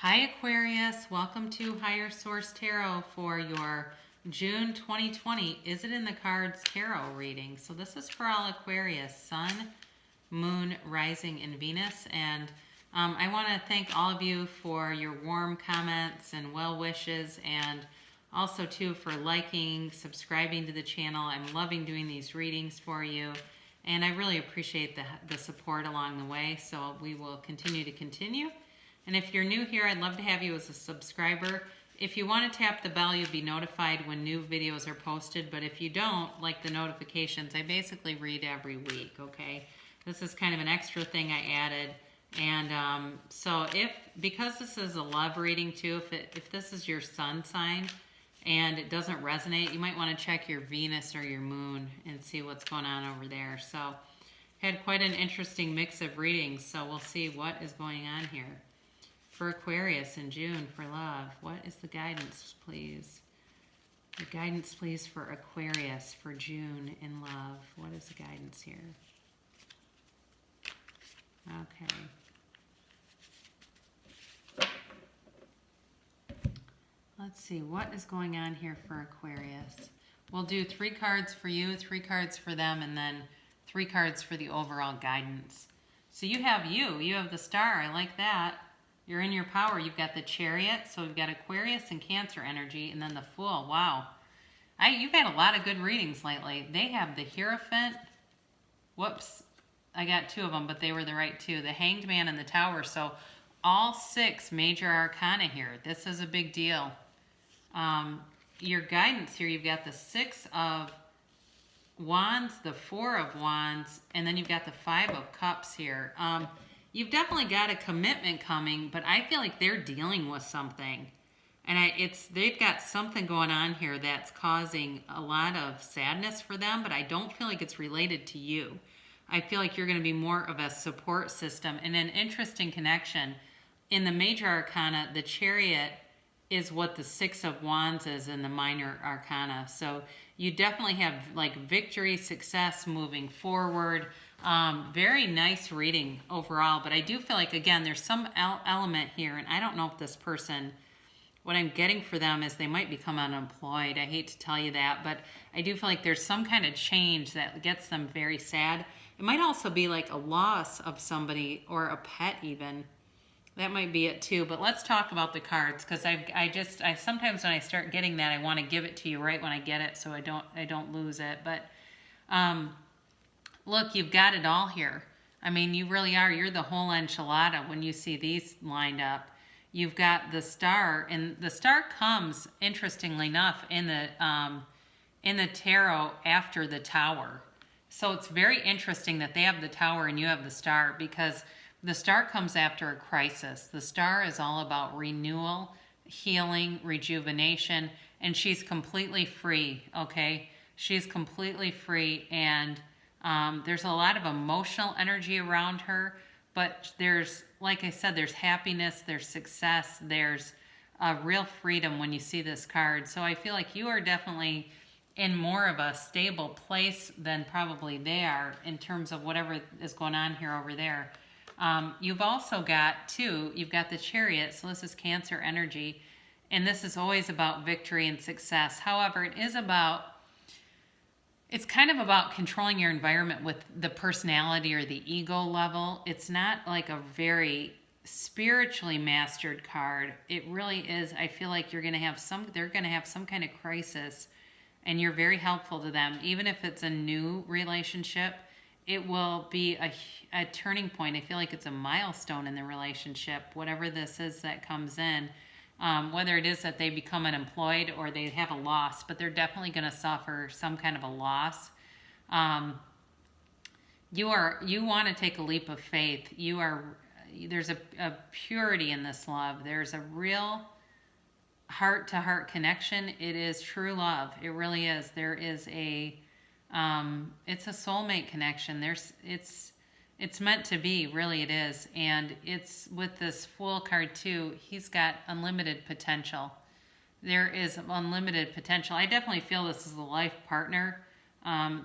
Hi Aquarius, welcome to Higher Source Tarot for your June 2020 Is It in the Cards Tarot reading. So this is for all Aquarius, Sun, Moon, Rising, and Venus. And I want to thank all of you for your warm comments and well wishes, and also too for liking, subscribing to the channel. I'm loving doing these readings for you. And I really appreciate the support along the way. So we will continue. And if you're new here, I'd love to have you as a subscriber. If you want to tap the bell, you'll be notified when new videos are posted. But if you don't like the notifications, I basically read every week, okay? This is kind of an extra thing I added. And so because this is a love reading too, if this is your sun sign and it doesn't resonate, you might want to check your Venus or your moon and see what's going on over there. So had quite an interesting mix of readings, so we'll see what is going on here. For Aquarius in June for love, what is the guidance, please? The guidance, please, for Aquarius for June in love. What is the guidance here? Okay. Let's see, what is going on here for Aquarius? We'll do 3 cards for you, 3 cards for them, and then 3 cards for the overall guidance. So you have the Star. I like that. You're in your power. You've got the Chariot, so we've got Aquarius and Cancer energy, and then the Fool. Wow. You've had a lot of good readings lately. They have the Hierophant. Whoops. I got 2 of them, but they were the right 2. The Hanged Man and the Tower. So all 6 major arcana here. This is a big deal. Your guidance here, you've got the 6 of Wands, the 4 of Wands, and then you've got the 5 of Cups here. You've definitely got a commitment coming, but I feel like they're dealing with something. And they've got something going on here that's causing a lot of sadness for them, but I don't feel like it's related to you. I feel like you're going to be more of a support system. And an interesting connection, in the major arcana, the Chariot is what the 6 of Wands is in the minor arcana. So you definitely have like victory, success, moving forward. Very nice reading overall, but I do feel like, again, there's some element here, and I don't know if this person, what I'm getting for them is they might become unemployed. I hate to tell you that, but I do feel like there's some kind of change that gets them very sad. It might also be like a loss of somebody or a pet even. That might be it too, but let's talk about the cards, because I sometimes when I start getting that, I want to give it to you right when I get it so I don't lose it. But look, you've got it all here. I mean, you really are. You're the whole enchilada when you see these lined up. You've got the Star, and the Star comes, interestingly enough, in the tarot after the Tower. So it's very interesting that they have the Tower and you have the Star, because the Star comes after a crisis. The Star is all about renewal, healing, rejuvenation, and she's completely free, okay? She's completely free, and there's a lot of emotional energy around her, but there's, like I said, there's happiness, there's success, there's real freedom when you see this card. So I feel like you are definitely in more of a stable place than probably they are in terms of whatever is going on here over there. You've also got, too, you've got the Chariot, so this is Cancer energy, and this is always about victory and success. However, it's kind of about controlling your environment with the personality or the ego level. It's not like a very spiritually mastered card. It really is. I feel like they're going to have some kind of crisis, and you're very helpful to them. Even if it's a new relationship, it will be a turning point. I feel like it's a milestone in the relationship, whatever this is that comes in. Whether it is that they become unemployed or they have a loss, but they're definitely going to suffer some kind of a loss. You want to take a leap of faith. There's a purity in this love. There's a real heart-to-heart connection. It is true love. It really is. There is it's a soulmate connection. It's meant to be, really it is. And it's with this Fool card too, he's got unlimited potential. There is unlimited potential. I definitely feel this is a life partner.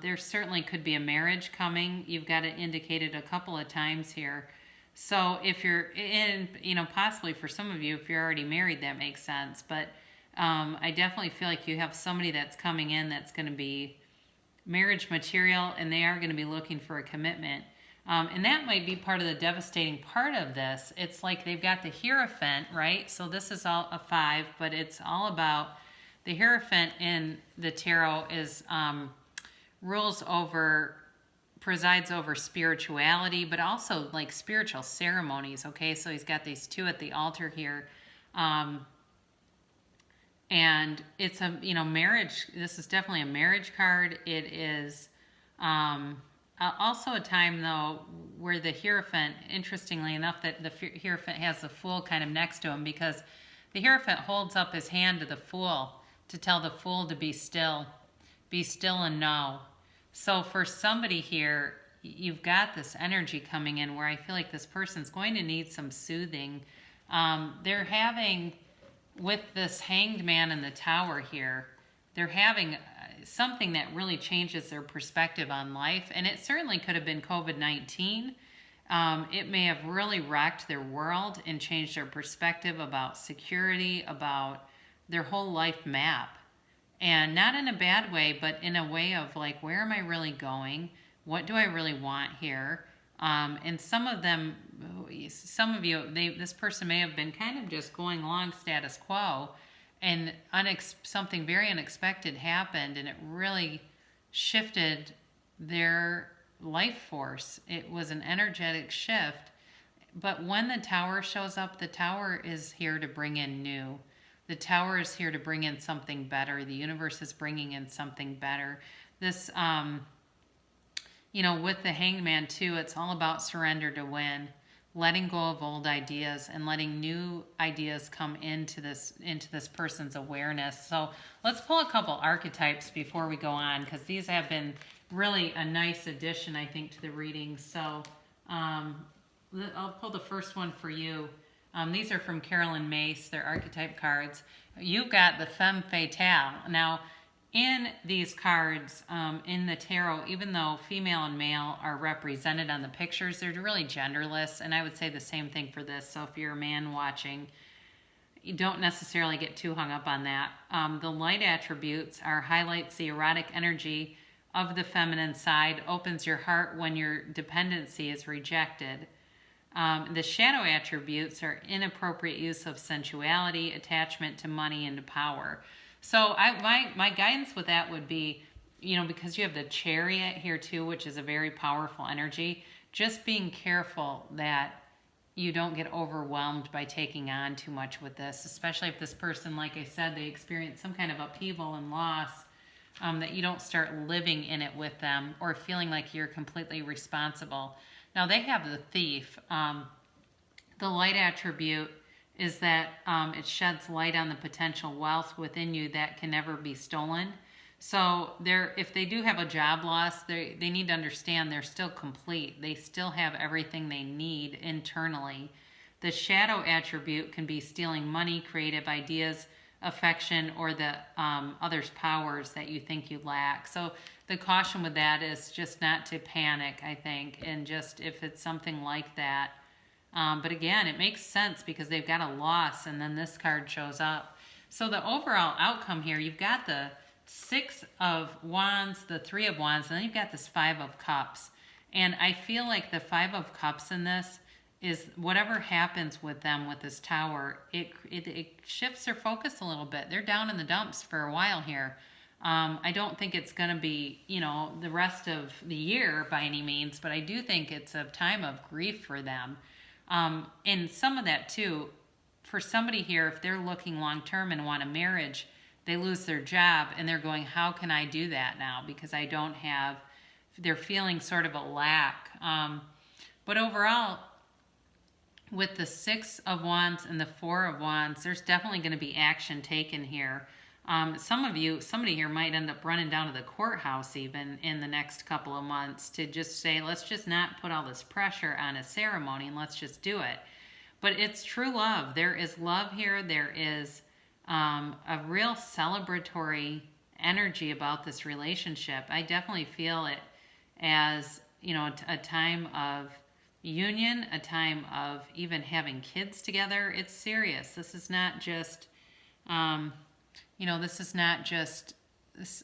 There certainly could be a marriage coming. You've got it indicated a couple of times here. So if you're in, possibly for some of you, if you're already married, that makes sense. But I definitely feel like you have somebody that's coming in that's going to be marriage material, and they are going to be looking for a commitment. And that might be part of the devastating part of this. It's like they've got the Hierophant, right? So this is all a 5, but it's all about the Hierophant in the tarot is presides over spirituality, but also like spiritual ceremonies. Okay, so he's got these 2 at the altar here. And it's a, marriage. This is definitely a marriage card. It is also a time, though, where the Hierophant, interestingly enough, that the Hierophant has the Fool kind of next to him, because the Hierophant holds up his hand to the Fool to tell the Fool to be still and know. So for somebody here, you've got this energy coming in where I feel like this person's going to need some soothing. They're having, with this Hanged Man in the Tower here, they're having something that really changes their perspective on life. And it certainly could have been COVID-19. It may have really wrecked their world and changed their perspective about security, about their whole life map. And not in a bad way, but in a way of like, where am I really going? What do I really want here? And some of you, this person may have been kind of just going along status quo, and something very unexpected happened, and it really shifted their life force. It was an energetic shift. But when the Tower shows up, the Tower is here to bring in new. The Tower is here to bring in something better. The universe is bringing in something better. This, with the Hanged Man too, it's all about surrender to win, letting go of old ideas and letting new ideas come into this person's awareness. So let's pull a couple archetypes before we go on, because these have been really a nice addition, I think, to the reading. So I'll pull the first one for you. These are from Carolyn Mace. They're archetype cards. You've got the Femme Fatale. Now, in these cards, in the tarot, even though female and male are represented on the pictures, they're really genderless. And I would say the same thing for this. So if you're a man watching, you don't necessarily get too hung up on that. The light attributes highlights the erotic energy of the feminine side, opens your heart when your dependency is rejected. The shadow attributes are inappropriate use of sensuality, attachment to money, and to power. So my guidance with that would be, because you have the Chariot here too, which is a very powerful energy, just being careful that you don't get overwhelmed by taking on too much with this, especially if this person, like I said, they experience some kind of upheaval and loss, that you don't start living in it with them or feeling like you're completely responsible. Now, they have the Thief. The light attribute is that it sheds light on the potential wealth within you that can never be stolen. So if they do have a job loss, they need to understand they're still complete. They still have everything they need internally. The shadow attribute can be stealing money, creative ideas, affection, or the other's powers that you think you lack. So the caution with that is just not to panic, I think, and just if it's something like that. But again, it makes sense because they've got a loss, and then this card shows up. So the overall outcome here, you've got the 6 of Wands, the 3 of Wands, and then you've got this 5 of Cups. And I feel like the 5 of Cups in this is whatever happens with them with this Tower, it shifts their focus a little bit. They're down in the dumps for a while here. I don't think it's going to be, the rest of the year by any means, but I do think it's a time of grief for them. And some of that too, for somebody here, if they're looking long-term and want a marriage, they lose their job and they're going, how can I do that now? Because I don't have, they're feeling sort of a lack. But overall, with the 6 of Wands and the 4 of Wands, there's definitely going to be action taken here. Somebody here might end up running down to the courthouse even in the next couple of months to just say, let's just not put all this pressure on a ceremony and let's just do it. But it's true love. There is love here. There is a real celebratory energy about this relationship. I definitely feel it as, a time of union, a time of even having kids together. It's serious. This is not just, this is not just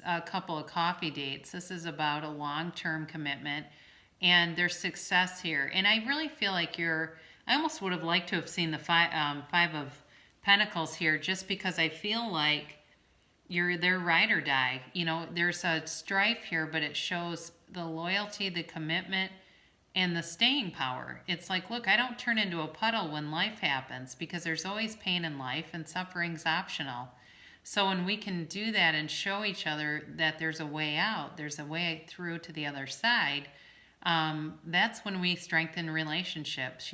a couple of coffee dates. This is about a long-term commitment, and there's success here. And I really feel like I almost would have liked to have seen the Five of Pentacles here, just because I feel like you're their ride or die. There's a strife here, but it shows the loyalty, the commitment, and the staying power. It's like, look, I don't turn into a puddle when life happens, because there's always pain in life and suffering's optional. So when we can do that and show each other that there's a way out, there's a way through to the other side, that's when we strengthen relationships.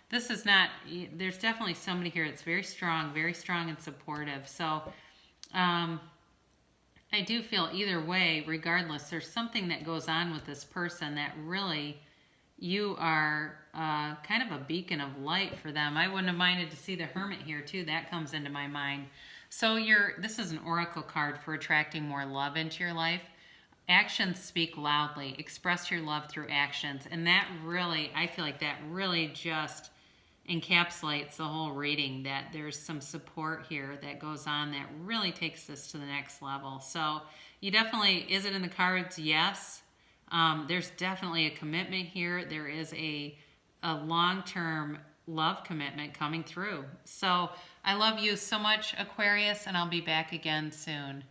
This is not, there's definitely somebody here that's very strong and supportive. So I do feel either way, regardless, there's something that goes on with this person that really, you are kind of a beacon of light for them. I wouldn't have minded to see the Hermit here too. That comes into my mind. So this is an oracle card for attracting more love into your life. Actions speak loudly. Express your love through actions. And that really, I feel like that really just encapsulates the whole reading, that there's some support here that goes on that really takes this to the next level. So you definitely, is it in the cards? Yes. There's definitely a commitment here. There is a long-term love commitment coming through. So I love you so much, Aquarius, and I'll be back again soon.